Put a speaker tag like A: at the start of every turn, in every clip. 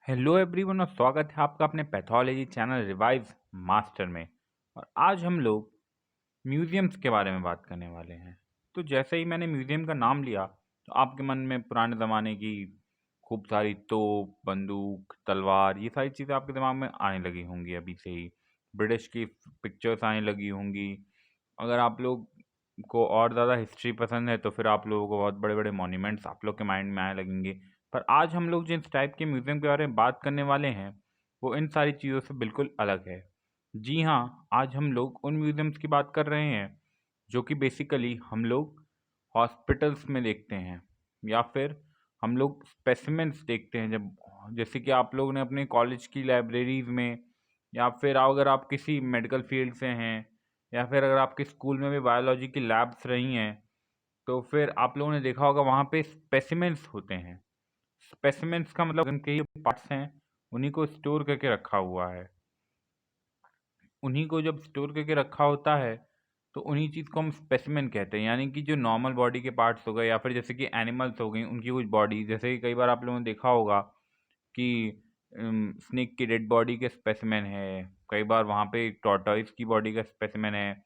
A: Hello everyone और स्वागत है आपका अपने पैथोलॉजी चैनल रिवाइव मास्टर में। और आज हम लोग म्यूजियम्स के बारे में बात करने वाले हैं। तो जैसे ही मैंने म्यूजियम का नाम लिया तो आपके मन में पुराने ज़माने की खूब सारी तोप, बंदूक, तलवार, ये सारी चीज़ें आपके दिमाग में आने लगी होंगी अभी से ही। ब्रिटिश की पिक्चर्स आने लगी होंगी। अगर आप लोग को और ज़्यादा हिस्ट्री पसंद है तो फिर आप लोगों को बहुत बड़े बड़े मॉन्यूमेंट्स आप लोग के माइंड में आने लगेंगे। पर आज हम लोग जिस टाइप के म्यूज़ियम के बारे में बात करने वाले हैं वो इन सारी चीज़ों से बिल्कुल अलग है। जी हाँ, आज हम लोग उन म्यूज़ियम्स की बात कर रहे हैं जो कि बेसिकली हम लोग हॉस्पिटल्स में देखते हैं, या फिर हम लोग स्पेसिमेंट्स देखते हैं। जब जैसे कि आप लोग ने अपने कॉलेज की लाइब्रेरीज में, या फिर अगर आप किसी मेडिकल फील्ड से हैं, या फिर अगर आपके स्कूल में भी बायोलॉजी की लैब्स रही हैं तो फिर आप लोगों ने देखा होगा वहाँ पे स्पेसिमेंट्स होते हैं। स्पेसिमेंट्स का मतलब उनके ही पार्ट्स हैं, उन्हीं को स्टोर करके रखा हुआ है। उन्हीं को जब स्टोर करके रखा होता है तो उन्हीं चीज़ को हम स्पेसिमेन कहते हैं। यानी कि जो नॉर्मल बॉडी के पार्ट्स हो गए, या फिर जैसे कि एनिमल्स हो गई उनकी कुछ बॉडी, जैसे कि कई बार आप लोगों ने देखा होगा कि स्नेक की डेड बॉडी के स्पेसिमेन है, कई बार वहाँ पे टॉर्टॉइस की बॉडी का स्पेसिमेन है,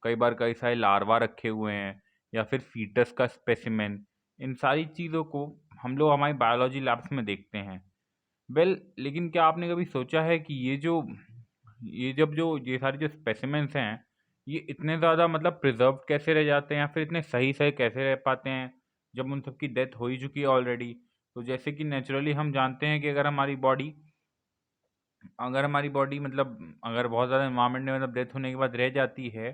A: कई बार कई सारे लार्वा रखे हुए हैं, या फिर फीटस का स्पेसिमेन। इन सारी चीज़ों को हम लोग हमारी बायोलॉजी लैब्स में देखते हैं। लेकिन क्या आपने कभी सोचा है कि ये सारे जो स्पेसिमेंस हैं ये इतने ज़्यादा मतलब प्रिजर्व कैसे रह जाते हैं, या फिर इतने सही सही कैसे रह पाते हैं जब उन सबकी डेथ हो ही चुकी है ऑलरेडी। तो जैसे कि नेचुरली हम जानते हैं कि अगर हमारी बॉडी मतलब अगर बहुत ज़्यादा इन्वायरमेंट में मतलब डेथ होने के बाद रह जाती है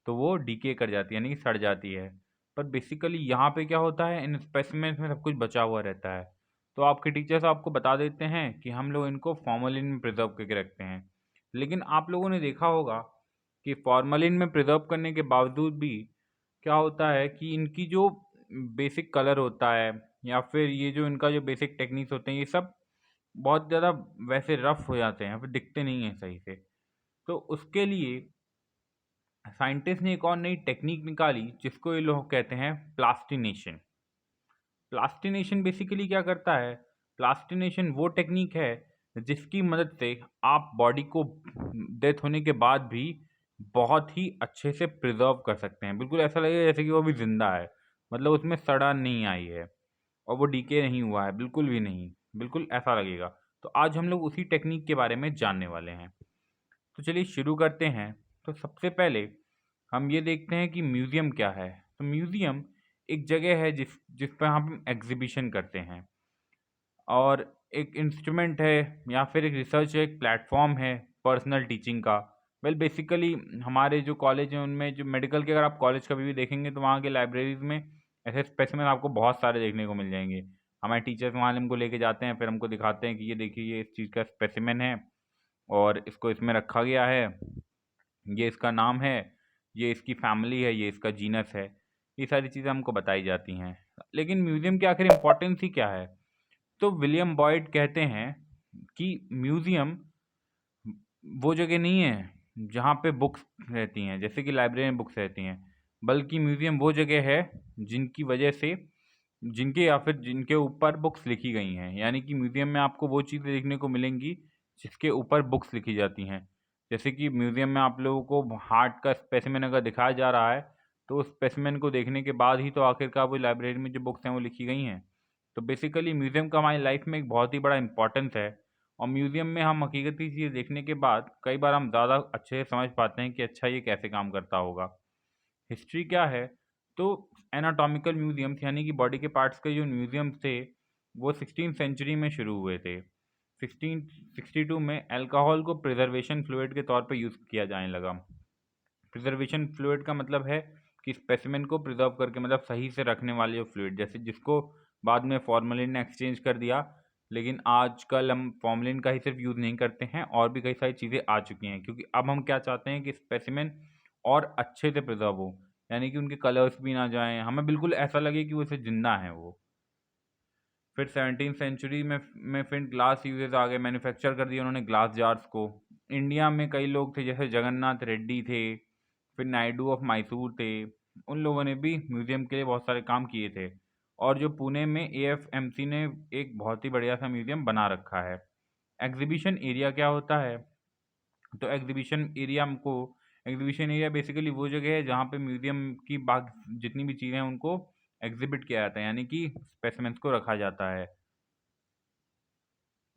A: तो वो डीके कर जाती है, यानी कि सड़ जाती है। पर बेसिकली यहाँ पे क्या होता है, इन स्पेसिमेंस में सब कुछ बचा हुआ रहता है। तो आपके टीचर्स आपको बता देते हैं कि हम लोग इनको फॉर्मेलिन में प्रिजर्व करके रखते हैं। लेकिन आप लोगों ने देखा होगा कि फॉर्मेलिन में प्रिजर्व करने के बावजूद भी क्या होता है कि इनकी जो बेसिक कलर होता है, या फिर ये जो इनका जो बेसिक टेक्निक्स होते हैं, ये सब बहुत ज़्यादा वैसे रफ हो जाते हैं, फिर दिखते नहीं हैं सही से। तो उसके लिए साइंटिस्ट ने एक और नई टेक्निक निकाली जिसको ये लोग कहते हैं प्लास्टिनेशन। प्लास्टिनेशन बेसिकली क्या करता है, प्लास्टिनेशन वो टेक्निक है जिसकी मदद से आप बॉडी को डेथ होने के बाद भी बहुत ही अच्छे से प्रिजर्व कर सकते हैं। बिल्कुल ऐसा लगेगा जैसे कि वो अभी जिंदा है, मतलब उसमें सड़ा नहीं आई है और वो डीके नहीं हुआ है, बिल्कुल भी नहीं, बिल्कुल ऐसा लगेगा। तो आज हम लोग उसी टेक्निक के बारे में जानने वाले हैं। तो चलिए शुरू करते हैं। तो सबसे पहले हम ये देखते हैं कि म्यूज़ियम क्या है। तो म्यूज़ियम एक जगह है जिस जिस पर हम एग्जीबिशन करते हैं, और एक इंस्ट्रूमेंट है, या फिर एक रिसर्च है, एक प्लेटफॉर्म है पर्सनल टीचिंग का। बेसिकली हमारे जो कॉलेज हैं उनमें जो मेडिकल के, अगर आप कॉलेज कभी भी देखेंगे तो वहाँ के लाइब्रेरीज में ऐसे स्पेसिमेन आपको बहुत सारे देखने को मिल जाएंगे। हमारे टीचर्स वहाँ हमको लेके जाते हैं, फिर हमको दिखाते हैं कि ये देखिए ये इस चीज़ का स्पेसिमेन है और इसको इसमें रखा गया है, ये इसका नाम है, ये इसकी फैमिली है, ये इसका जीनस है। ये सारी चीज़ें हमको बताई जाती हैं। लेकिन म्यूज़ियम की आखिर इम्पोर्टेंस ही क्या है? तो विलियम बॉयड कहते हैं कि म्यूज़ियम वो जगह नहीं है जहाँ पे बुक्स रहती हैं, जैसे कि लाइब्रेरी में बुक्स रहती हैं, बल्कि म्यूज़ियम वो जगह है जिनकी वजह से जिनके या फिर जिनके ऊपर बुक्स लिखी गई हैं। यानी कि म्यूज़ियम में आपको वो चीज़ें देखने को मिलेंगी जिसके ऊपर बुक्स लिखी जाती हैं। जैसे कि म्यूज़ियम में आप लोगों को हार्ट का स्पेसिमेन अगर दिखाया जा रहा है तो उस स्पेसिमेन को देखने के बाद ही तो आखिरकार वो लाइब्रेरी में जो बुक्स हैं वो लिखी गई हैं। तो बेसिकली म्यूज़ियम का हमारी लाइफ में एक बहुत ही बड़ा इंपॉर्टेंस है। और म्यूज़ियम में हम हकीकती चीज़ देखने के बाद कई बार हम ज़्यादा अच्छे से समझ पाते हैं कि अच्छा ये कैसे काम करता होगा। हिस्ट्री क्या है? तो एनाटॉमिकल म्यूजियम्स यानी कि बॉडी के पार्ट्स के जो म्यूजियम्स थे वो 16th सेंचुरी में शुरू हुए थे। 1662 में अल्कोहल को प्रिजर्वेशन फ्लूइड के तौर पर यूज़ किया जाने लगा। प्रिजर्वेशन फ्लूइड का मतलब है कि स्पेसिमेन को प्रिजर्व करके, मतलब सही से रखने वाले जो फ्लूइड, जैसे जिसको बाद में फॉर्मेलिन ने एक्सचेंज कर दिया। लेकिन आजकल हम फॉर्मेलिन का ही सिर्फ यूज़ नहीं करते हैं, और भी कई सारी चीज़ें आ चुकी हैं, क्योंकि अब हम क्या चाहते हैं कि स्पेसिमेन और अच्छे से प्रिजर्व हो, यानी कि उनके कलर्स भी ना जाएं, हमें बिल्कुल ऐसा लगे कि वो ऐसे जिंदा हैं वो। फिर 17th सेंचुरी में फिर ग्लास यूजेस आ गए, मैन्युफैक्चर कर दिया उन्होंने ग्लास जार्स को। इंडिया में कई लोग थे, जैसे जगन्नाथ रेड्डी थे, फिर नायडू ऑफ मैसूर थे। उन लोगों ने भी म्यूज़ियम के लिए बहुत सारे काम किए थे। और जो पुणे में एएफएमसी ने एक बहुत ही बढ़िया सा म्यूज़ियम बना रखा है। एग्जीबिशन एरिया क्या होता है? तो एग्जीबिशन एरिया बेसिकली वो जगह है जहाँ पे म्यूजियम की जितनी भी चीज़ें हैं उनको एग्जिबिट किया जाता है, यानी कि स्पेसिमेंट्स को रखा जाता है।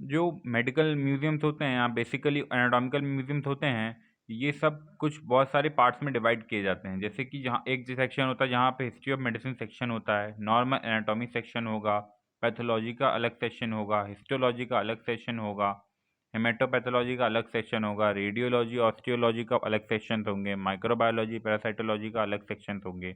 A: जो मेडिकल म्यूजियम्स होते हैं या बेसिकली एनाटॉमिकल म्यूजियम्स होते हैं, ये सब कुछ बहुत सारे पार्ट्स में डिवाइड किए जाते हैं। जैसे कि जहाँ एक सेक्शन होता है जहाँ पे हिस्ट्री ऑफ मेडिसिन सेक्शन होता है, नॉर्मल एनाटॉमी सेक्शन होगा, पैथोलॉजी का अलग सेक्शन होगा, हिस्टोलॉजी का अलग सेक्शन होगा, हेमेटोपैथोलॉजी का अलग सेक्शन होगा, रेडियोलॉजी ऑस्टियोलॉजी का अलग सेक्शन होंगे, माइक्रोबायोलॉजी पैरासाइटोलॉजी का अलग सेक्शन होंगे।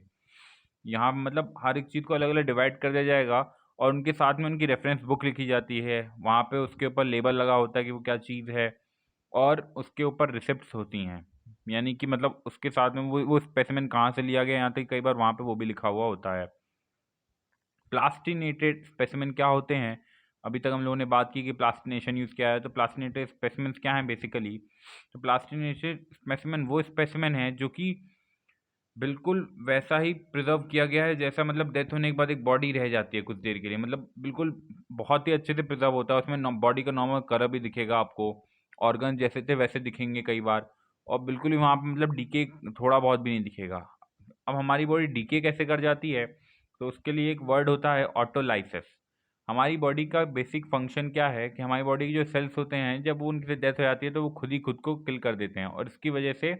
A: यहाँ मतलब हर एक चीज़ को अलग अलग डिवाइड कर दिया जाएगा और उनके साथ में उनकी रेफरेंस बुक लिखी जाती है। वहाँ पे उसके ऊपर लेबल लगा होता है कि वो क्या चीज़ है और उसके ऊपर रिसिप्ट्स होती हैं, यानी कि मतलब उसके साथ में वो स्पेसिमेन कहाँ से लिया गया, यहाँ तक कई बार वहाँ पे वो भी लिखा हुआ होता है। प्लास्टिनेटेड स्पेसिमेन क्या होते हैं? अभी तक हम लोगों ने बात की कि प्लास्टिनेशन यूज़ किया है, तो प्लास्टिनेटेड स्पेसिमेन क्या है बेसिकली? तो प्लास्टिनेटेड स्पेसिमेन वो स्पेसिमेन है जो कि बिल्कुल वैसा ही प्रिजर्व किया गया है जैसा मतलब डेथ होने के बाद एक बॉडी रह जाती है कुछ देर के लिए, मतलब बिल्कुल बहुत ही अच्छे से प्रिजर्व होता है। उसमें बॉडी का नॉर्मल कलर भी दिखेगा आपको, ऑर्गन जैसे थे वैसे दिखेंगे कई बार, और बिल्कुल ही वहाँ पे मतलब डीके थोड़ा बहुत भी नहीं दिखेगा। अब हमारी बॉडी डीके कैसे कर जाती है? तो उसके लिए एक वर्ड होता है ऑटोलाइसिस। हमारी बॉडी का बेसिक फंक्शन क्या है कि हमारी बॉडी के जो सेल्स होते हैं जब वो उनकी डेथ हो जाती है तो वो खुद ही खुद को किल कर देते हैं, और इसकी वजह से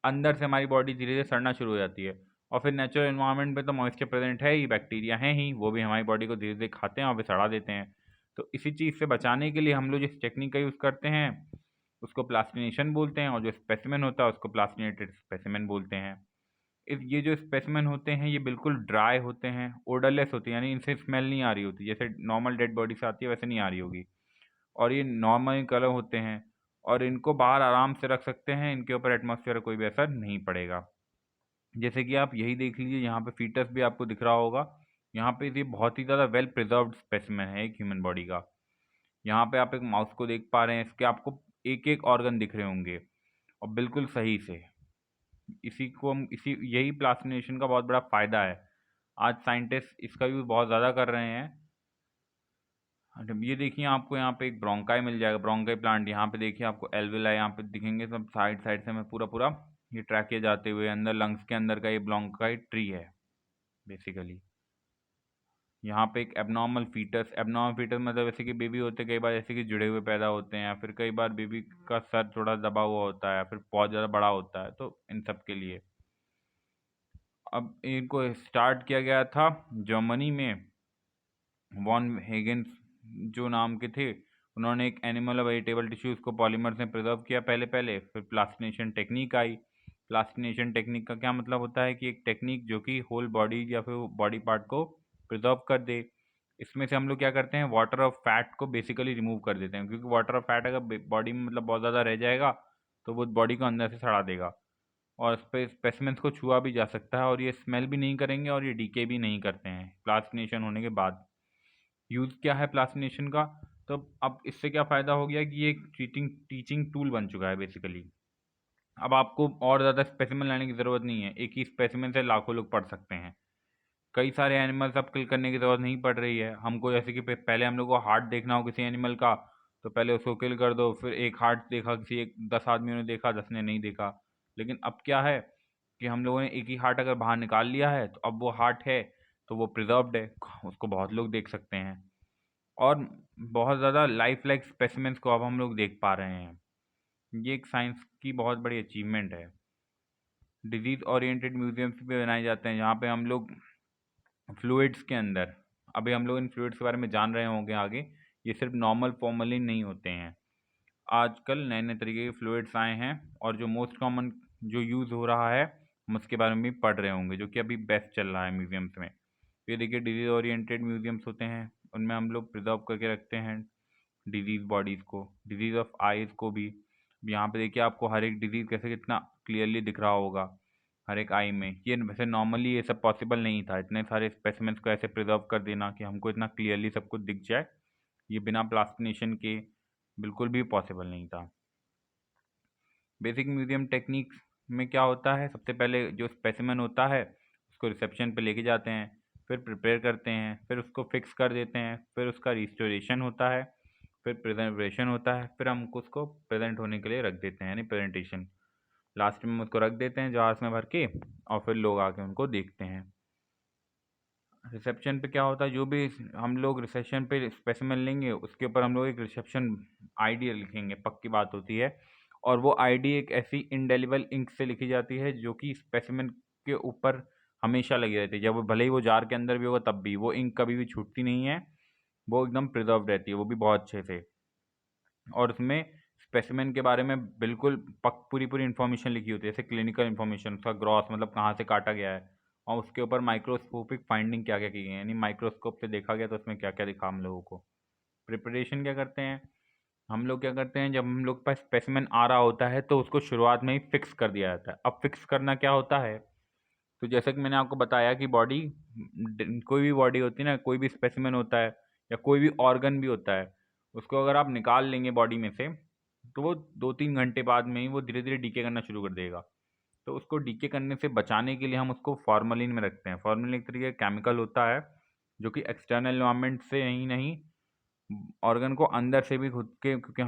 A: अंदर से हमारी बॉडी धीरे धीरे सड़ना शुरू हो जाती है। और फिर नेचुरल एनवायरनमेंट में तो मॉइस्चर प्रेजेंट है ही, बैक्टीरिया हैं ही, वो भी हमारी बॉडी को धीरे धीरे खाते हैं और फिर सड़ा देते हैं। तो इसी चीज़ से बचाने के लिए हम लोग जिस टेक्निक का यूज़ करते हैं उसको प्लास्टिनेशन बोलते हैं, और जो स्पेसिमेन होता है उसको प्लास्टिनेटेड स्पेसिमेन बोलते हैं। ये जो स्पेसिमेन होते हैं ये बिल्कुल ड्राई होते हैं, ओडरलेस होते हैं, यानी इनसे स्मेल नहीं आ रही होती, जैसे नॉर्मल डेड बॉडी से आती है वैसे नहीं आ रही होगी, और ये नॉर्मल कलर होते हैं और इनको बाहर आराम से रख सकते हैं, इनके ऊपर एटमॉस्फेयर का कोई भी असर नहीं पड़ेगा। जैसे कि आप यही देख लीजिए, यहाँ पे फीटस भी आपको दिख रहा होगा। यहाँ पे ये बहुत ही ज़्यादा वेल प्रिजर्व्ड स्पेसिमेन है एक ह्यूमन बॉडी का। यहाँ पे आप एक माउस को देख पा रहे हैं, इसके आपको एक एक ऑर्गन दिख रहे होंगे और बिल्कुल सही से। यही प्लास्टिनेशन का बहुत बड़ा फ़ायदा है। आज साइंटिस्ट इसका यूज़ बहुत ज़्यादा कर रहे हैं। ये देखिए आपको यहाँ पे एक ब्रोंकाई मिल जाएगा, ब्रोंकाई प्लांट। यहाँ पे देखिए आपको एल्विलाई यहाँ पे दिखेंगे, सब साइड साइड से मैं पूरा पूरा ये ट्रैक किए जाते हुए अंदर लंग्स के अंदर का ये ब्रोंकाई ट्री है बेसिकली। यहाँ पे एक एबनॉर्मल फीटस मतलब जैसे कि बेबी होते कई बार जैसे कि जुड़े हुए पैदा होते हैं, या फिर कई बार बेबी का सर थोड़ा दबा हुआ होता है या फिर बहुत ज़्यादा बड़ा होता है, तो इन सब के लिए। अब इनको स्टार्ट किया गया था जर्मनी में, वॉन हेगेंस जो नाम के थे, उन्होंने एक एनिमल और वेजिटेबल टिश्यूज़ को पॉलीमर्स में प्रिजर्व किया पहले पहले, फिर प्लास्टिनेशन टेक्निक आई। प्लास्टिनेशन टेक्निक का क्या मतलब होता है कि एक टेक्निक जो कि होल बॉडी या फिर बॉडी पार्ट को प्रिजर्व कर दे। इसमें से हम लोग क्या करते हैं, वाटर और फैट को बेसिकली रिमूव कर देते हैं, क्योंकि वाटर और फैट अगर बॉडी में मतलब बहुत ज़्यादा रह जाएगा तो वो बॉडी को अंदर से सड़ा देगा, और स्पेसिमेंट्स को छुआ भी जा सकता है, और ये स्मेल भी नहीं करेंगे और ये डीके भी नहीं करते हैं प्लास्टिनेशन होने के बाद। यूज़ क्या है प्लास्टिनेशन का? तो अब इससे क्या फ़ायदा हो गया कि ये एक टीचिंग टूल बन चुका है बेसिकली। अब आपको और ज़्यादा स्पेसिमेन लाने की ज़रूरत नहीं है, एक ही स्पेसिमेन से लाखों लोग पढ़ सकते हैं। कई सारे एनिमल्स अब किल करने की ज़रूरत नहीं पड़ रही है हमको, जैसे कि पहले हम लोग को हार्ट देखना हो किसी एनिमल का तो पहले उसको किल कर दो, फिर एक हार्ट देखा किसी 10 आदमियों ने देखा, 10 ने नहीं देखा। लेकिन अब क्या है कि हम लोगों ने एक ही हार्ट अगर बाहर निकाल लिया है तो अब वो हार्ट है तो वो प्रिजर्व्ड है, उसको बहुत लोग देख सकते हैं, और बहुत ज़्यादा लाइफ लाइक स्पेसिमेंट्स को अब हम लोग देख पा रहे हैं। ये एक साइंस की बहुत बड़ी अचीवमेंट है। डिजीज़ ओरिएंटेड म्यूजियम्स भी बनाए जाते हैं जहाँ पे हम लोग फ्लूइड्स के अंदर, अभी हम लोग इन फ्लूइड्स के बारे में जान रहे होंगे आगे, ये सिर्फ नॉर्मल फॉर्मलिन नहीं होते हैं। आजकल नए नए तरीके के फ्लूइड्स आए हैं, और जो मोस्ट कॉमन जो यूज़ हो रहा है हम उसके बारे में भी पढ़ रहे होंगे, जो कि अभी बेस्ट चल रहा है म्यूजियम्स में। तो ये देखिए डिजीज़ ओरिएंटेड म्यूजियम्स होते हैं, उनमें हम लोग प्रिजर्व करके रखते हैं डिजीज़ बॉडीज़ को, डिजीज़ ऑफ आइज़ को भी। यहाँ पे देखिए आपको हर एक डिजीज़ कैसे कितना क्लियरली दिख रहा होगा हर एक आई में। ये वैसे नॉर्मली ये सब पॉसिबल नहीं था, इतने सारे स्पेसिमेंट्स को ऐसे प्रिजर्व कर देना कि हमको इतना क्लियरली सब कुछ दिख जाए, ये बिना प्लास्टिनेशन के बिल्कुल भी पॉसिबल नहीं था। बेसिक म्यूजियम टेक्निक्स में क्या होता है, सबसे पहले जो स्पेसिमेन होता है उसको रिसेप्शन पे लेके जाते हैं, फिर प्रिपेयर करते हैं, फिर उसको फिक्स कर देते हैं, फिर उसका रिस्टोरेशन होता है, फिर प्रेजेंटेशन होता है, फिर हम उसको प्रेजेंट होने के लिए रख देते हैं, यानी प्रेजेंटेशन लास्ट में हम उसको रख देते हैं जहाज में भर के, और फिर लोग आके उनको देखते हैं। रिसेप्शन पे क्या होता है, जो भी हम लोग रिसेप्शन पे स्पेसिमेन लेंगे उसके ऊपर हम लोग एक रिसेप्शन आईडी लिखेंगे, पक्की बात होती है। और वो आईडी एक ऐसी इंडेलिबल इंक से लिखी जाती है जो कि स्पेसिमेन के ऊपर हमेशा लगी रहती है, जब भले ही वो जार के अंदर भी होगा तब भी वो इंक कभी भी छूटती नहीं है, वो एकदम प्रिजर्व रहती है, वो भी बहुत अच्छे से। और उसमें स्पेसिमेन के बारे में बिल्कुल पूरी पूरी इन्फॉर्मेशन लिखी होती है, जैसे क्लिनिकल इन्फॉर्मेशन, उसका ग्रॉस मतलब कहाँ से काटा गया है, और उसके ऊपर माइक्रोस्कोपिक फाइंडिंग क्या क्या की गई है, यानी माइक्रोस्कोप से देखा गया तो उसमें क्या क्या दिखा हम लोगों को। प्रिपरेशन क्या करते हैं हम लोग, क्या करते हैं जब हम लोग के पास स्पेसिमेन आ रहा होता है तो उसको शुरुआत में ही फिक्स कर दिया जाता है। अब फिक्स करना क्या होता है, तो जैसा कि मैंने आपको बताया कि बॉडी, कोई भी बॉडी होती है ना, कोई भी स्पेसिमेन होता है या कोई भी ऑर्गन भी होता है, उसको अगर आप निकाल लेंगे बॉडी में से तो वो 2-3 घंटे बाद में ही वो धीरे धीरे डीके करना शुरू कर देगा। तो उसको डीके करने से बचाने के लिए हम उसको फॉर्मलिन में रखते हैं। फॉर्मलिन एक तरीके का केमिकल होता है जो कि एक्सटर्नल एनवायरनमेंट से ही नहीं, ऑर्गन को अंदर से भी खुद के, क्योंकि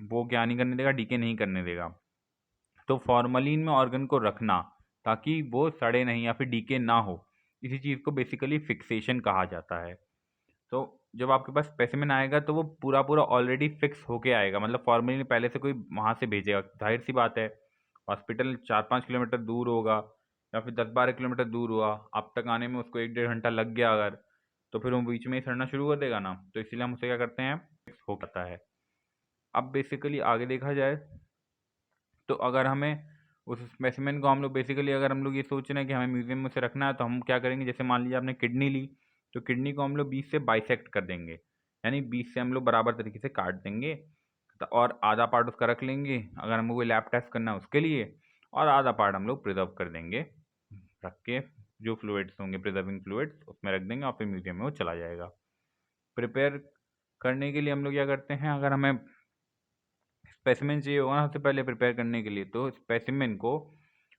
A: वो क्या नहीं करने देगा, डीके नहीं करने देगा। तो फॉर्मलिन में ऑर्गन को रखना ताकि वो सड़े नहीं या फिर डीके ना हो, इसी चीज़ को बेसिकली फिक्सेशन कहा जाता है। तो जब आपके पास स्पेसिमेन आएगा तो वो पूरा पूरा ऑलरेडी फिक्स होके आएगा, मतलब फॉर्मलिन पहले से कोई वहाँ से भेजेगा, जाहिर सी बात है हॉस्पिटल 4-5 किलोमीटर दूर होगा या फिर 10-12 किलोमीटर दूर हुआ, अब तक आने में उसको 1-1.5 घंटा लग गया अगर, तो फिर वो बीच में ही सड़ना शुरू कर देगा ना, तो इसीलिए हम उसे क्या करते हैं, फिक्स हो जाता है। अब बेसिकली आगे देखा जाए तो अगर हमें उस स्पेसिमेन को, हम लोग बेसिकली अगर हम लोग ये सोच रहे हैं कि हमें म्यूजियम में उसे रखना है, तो हम क्या करेंगे, जैसे मान लीजिए आपने किडनी ली, तो किडनी को हम लोग 20 से बाइसेक्ट कर देंगे, यानी 20 से हम लोग बराबर तरीके से काट देंगे, और आधा पार्ट उसका रख लेंगे अगर हमको कोई लैब टेस्ट करना है उसके लिए, और आधा पार्ट हम लोग प्रिजर्व कर देंगे, रख के जो फ्लूइड्स होंगे, प्रिजर्विंग फ्लूइड्स उसमें रख देंगे और फिर म्यूजियम में वो चला जाएगा। प्रिपेयर करने के लिए हम लोग क्या करते हैं, अगर हमें स्पेसिमेन चाहिए होगा ना सबसे पहले प्रिपेयर करने के लिए, तो स्पेसिमेन को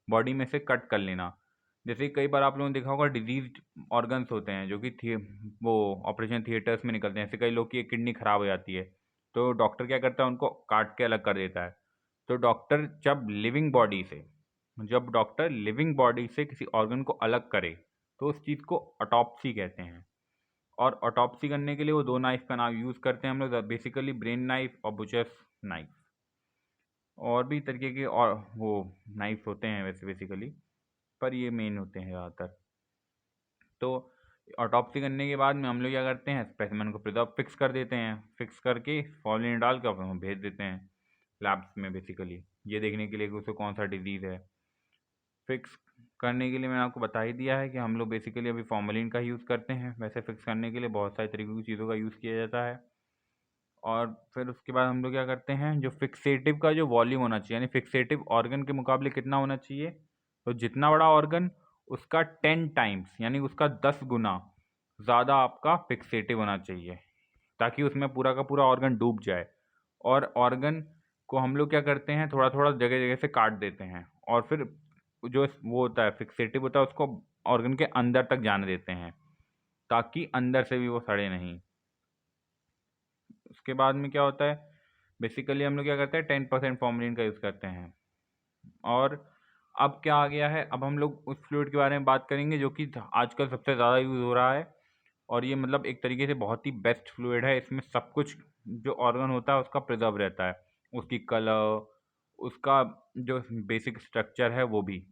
A: बॉडी में से कट कर लेना। जैसे कई बार आप लोगों ने देखा होगा डिजीज ऑर्गन्स होते हैं जो कि वो ऑपरेशन थिएटर्स में निकलते हैं, जैसे कई लोग की किडनी खराब हो जाती है, तो डॉक्टर क्या करता है, उनको काट के अलग कर देता है। तो डॉक्टर जब डॉक्टर लिविंग बॉडी से किसी ऑर्गन को अलग करे तो उस चीज़ को ऑटोप्सी कहते हैं। और ऑटोप्सी करने के लिए वो 2 नाइफ का नाम यूज़ करते हैं हम लोग, बेसिकली ब्रेन नाइफ और बुचर्स नाइफ। और भी तरीके के और वो नाइफ्स होते हैं वैसे बेसिकली, पर ये मेन होते हैं ज़्यादातर। तो ऑटोप्सी करने के बाद में हम लोग क्या करते हैं, स्पेसिमेन को प्रिजर्व फिक्स कर देते हैं, फिक्स करके फॉर्मलिन डाल के हम भेज देते हैं लैब्स में, बेसिकली ये देखने के लिए कि उसे कौन सा डिजीज़ है। फिक्स करने के लिए मैंने आपको बता ही दिया है कि हम लोग बेसिकली अभी फॉर्मलिन का यूज़ करते हैं, वैसे फिक्स करने के लिए बहुत सारे तरीक़ों की चीज़ों का यूज़ किया जाता है। और फिर उसके बाद हम लोग क्या करते हैं, जो फिक्सेटिव का जो वॉल्यूम होना चाहिए, यानी फिक्सेटिव ऑर्गन के मुकाबले कितना होना चाहिए, तो जितना बड़ा ऑर्गन उसका 10 टाइम्स यानी उसका 10 गुना ज़्यादा आपका फिक्सेटिव होना चाहिए, ताकि उसमें पूरा का पूरा ऑर्गन डूब जाए। और ऑर्गन को हम लोग क्या करते हैं, थोड़ा थोड़ा जगह जगह से काट देते हैं, और फिर जो वो होता है फिक्सेटिव होता है उसको ऑर्गन के अंदर तक जाने देते हैं, ताकि अंदर से भी वो सड़े नहीं। उसके बाद में क्या होता है, बेसिकली हम लोग क्या करते हैं, 10% फॉर्मलिन का यूज़ करते हैं। और अब क्या आ गया है, अब हम लोग उस फ्लूइड के बारे में बात करेंगे जो कि आजकल सबसे ज़्यादा यूज़ हो रहा है, और ये मतलब एक तरीके से बहुत ही बेस्ट फ्लूइड है। इसमें सब कुछ जो ऑर्गन होता है उसका प्रिजर्व रहता है, उसकी कलर, उसका जो बेसिक स्ट्रक्चर है वो भी,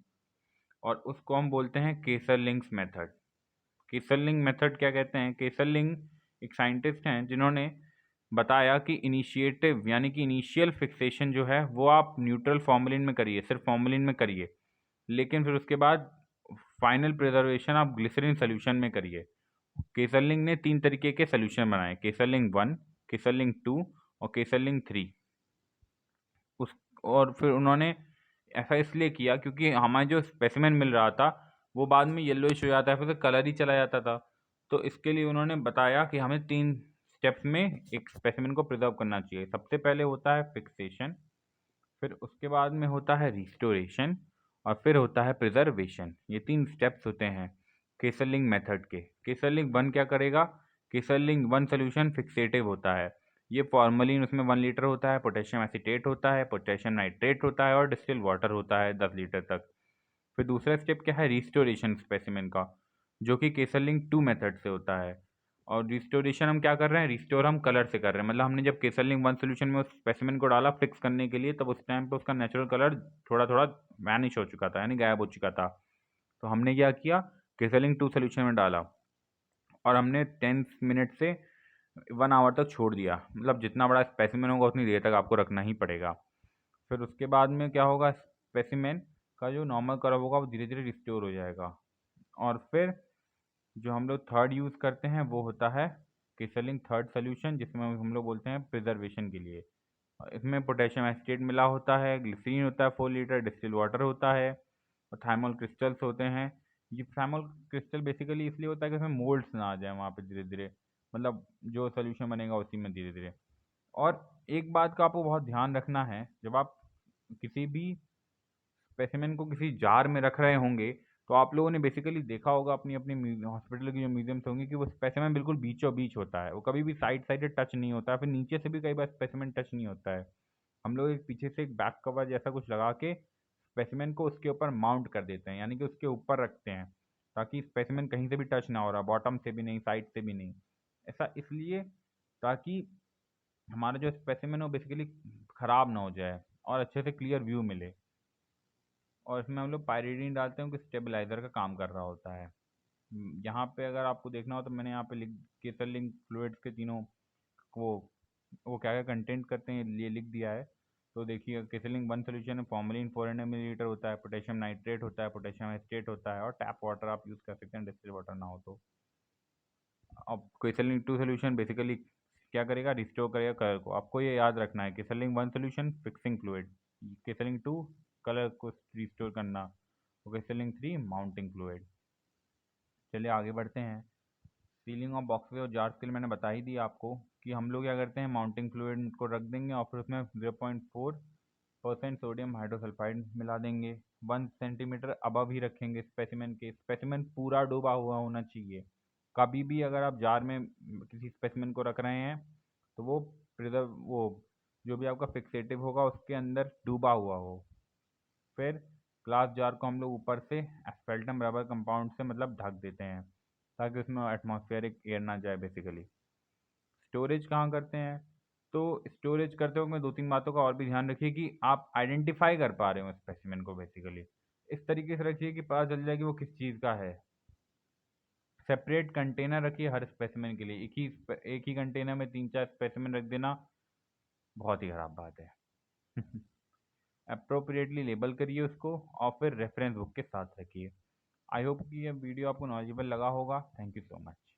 A: और उसको हम बोलते हैं केसरलिंग्स मेथड। केसरलिंग मेथड क्या कहते हैं, केसरलिंग एक साइंटिस्ट हैं जिन्होंने बताया कि इनिशिएटिव यानी कि इनिशियल फिक्सेशन जो है वो आप न्यूट्रल फॉर्मलिन में करिए, सिर्फ फॉर्मलिन में करिए, लेकिन फिर उसके बाद फाइनल प्रिजर्वेशन आप ग्लिसरीन सोल्यूशन में करिए। केसरलिंग ने 3 तरीके के सोल्यूशन बनाए, केसरलिंग 1, केसरलिंग 2 और केसरलिंग 3। उस और फिर उन्होंने ऐसा इसलिए किया क्योंकि हमें जो स्पेसिमेन मिल रहा था वो बाद में येलोइश हो जाता है, फिर कलर ही चला जाता था। तो इसके लिए उन्होंने बताया कि हमें 3 स्टेप्स में एक स्पेसिमेन को प्रिजर्व करना चाहिए। सबसे पहले होता है फिक्सेशन, फिर उसके बाद में होता है रिस्टोरेशन, और फिर होता है प्रिजर्वेशन। ये 3 स्टेप्स होते हैं केसरलिंग मेथड के। केसरलिंग 1 क्या करेगा, केसरलिंग 1 सोल्यूशन फिक्सेटिव होता है, ये फॉर्मलिन उसमें 1 लीटर होता है, पोटेशियम एसीटेट होता है, पोटेशियम नाइट्रेट होता है और डिस्टिल वाटर होता है 10 लीटर तक। फिर दूसरा स्टेप क्या है, रिस्टोरेशन स्पेसिमेन का, जो कि केसरलिंग 2 मेथड से होता है। और रिस्टोरेशन हम क्या कर रहे हैं, रिस्टोर हम कलर से कर रहे हैं, मतलब हमने जब केसरलिंग 1 सोल्यूशन में उस स्पेसिमेन को डाला फिक्स करने के लिए, तब उस टाइम पे उसका नेचुरल कलर थोड़ा थोड़ा वैनिश हो चुका था, यानी गायब हो चुका था। तो हमने क्या किया, केसरलिंग 2 सोल्यूशन में डाला और हमने 10 मिनट से 1 आवर तक छोड़ दिया, मतलब जितना बड़ा स्पेसिमेन होगा उतनी देर तक आपको रखना ही पड़ेगा। फिर उसके बाद में क्या होगा, स्पेसिमेन का जो नॉर्मल कलर होगा वो धीरे धीरे रिस्टोर हो जाएगा। और फिर जो हम लोग थर्ड यूज़ करते हैं वो होता है केसलिंग थर्ड सोल्यूशन, जिसमें हम लोग बोलते हैं प्रिजर्वेशन के लिए। इसमें पोटेशियम एसिटेट मिला होता है, ग्लिसरीन होता है 4 लीटर, डिस्टिल वाटर होता है और थाइमोल क्रिस्टल्स होते हैं। ये थाइमोल क्रिस्टल बेसिकली इसलिए होता है कि उसमें मोल्ड्स ना आ जाए वहाँ पे धीरे धीरे, मतलब जो सोल्यूशन बनेगा उसी में धीरे धीरे। और एक बात का आपको बहुत ध्यान रखना है, जब आप किसी भी स्पेसिमेन को किसी जार में रख रहे होंगे, तो आप लोगों ने बेसिकली देखा होगा अपनी अपनी हॉस्पिटल की जो म्यूजियम्स होंगे कि वो स्पेसिमेन बिल्कुल बीचों बीच होता है, वो कभी भी साइड साइड टच नहीं होता है, फिर नीचे से भी कई बार स्पेसिमेन टच नहीं होता है। हम लोग एक पीछे से एक बैक कवर जैसा कुछ लगा के स्पेसिमेन को उसके ऊपर माउंट कर देते हैं, यानी कि उसके ऊपर रखते हैं, ताकि स्पेसिमेन कहीं से भी टच ना हो रहा, बॉटम से भी नहीं, साइड से भी नहीं। ऐसा इसलिए ताकि हमारा जो स्पेसिमेन हो बेसिकली ख़राब ना हो जाए और अच्छे से क्लियर व्यू मिले। और इसमें हम लोग पायरीडीन डालते हैं कि स्टेबलाइजर का काम कर रहा होता है। यहाँ पे अगर आपको देखना हो तो मैंने यहाँ पे लिख केसरलिंग फ्लूइड्स के तीनों वो वो क्या क्या कंटेंट करते हैं ये लिख दिया है। तो देखिए, केसरलिंग 1 सोल्यूशन में फॉर्मलिन 400 मिलीलीटर होता है, पोटेशियम नाइट्रेट होता है, पोटेशियम एस्टेट होता है और टैप वाटर आप यूज़ कर सकते हैं, डिस्टिल वाटर ना हो तो। अब केसरलिंग 2 सोल्यूशन बेसिकली क्या करेगा, रिस्टोर करेगा कलर को। आपको ये याद रखना है, Keyserling 1 solution fixing fluid, Keyserling 2 colour को रिस्टोर करना, और केसरलिंग 3 माउंटिंग फ्लूइड। चलिए आगे बढ़ते हैं। सीलिंग ऑफ बॉक्सेस और जार्स के लिए मैंने बता ही दिया आपको कि हम लोग क्या करते हैं, माउंटिंग फ्लूइड को रख देंगे और फिर उसमें 0.4% सोडियम हाइड्रोसल्फाइड मिला देंगे। 1 सेंटीमीटर अबव ही रखेंगे स्पेसिमेन के, स्पेसिमेन पूरा डूबा हुआ होना चाहिए। कभी भी अगर आप जार में किसी स्पेसिमेन को रख रहे हैं तो वो प्रिजर्व वो जो भी आपका फिक्सेटिव होगा उसके अंदर डूबा हुआ हो। फिर ग्लास जार को हम लोग ऊपर से एस्फेल्टम रबर कंपाउंड से मतलब ढक देते हैं, ताकि उसमें एटमॉस्फेरिक एयर ना जाए बेसिकली। स्टोरेज कहाँ करते हैं, तो स्टोरेज करते वक्त मैं 2-3 बातों का और भी ध्यान रखिए कि आप आइडेंटिफाई कर पा रहे हो स्पेसिमेन को बेसिकली। इस तरीके से रखिए कि पता चल जाए कि वो किस चीज़ का है। सेपरेट कंटेनर रखिए हर स्पेसिमेन के लिए, एक ही कंटेनर में 3-4 स्पेसिमेन रख देना बहुत ही ख़राब बात है। अप्रोप्रिएटली लेबल करिए उसको और फिर रेफरेंस बुक के साथ रखिए। आई होप कि ये वीडियो आपको नॉलेजेबल लगा होगा। Thank you so much.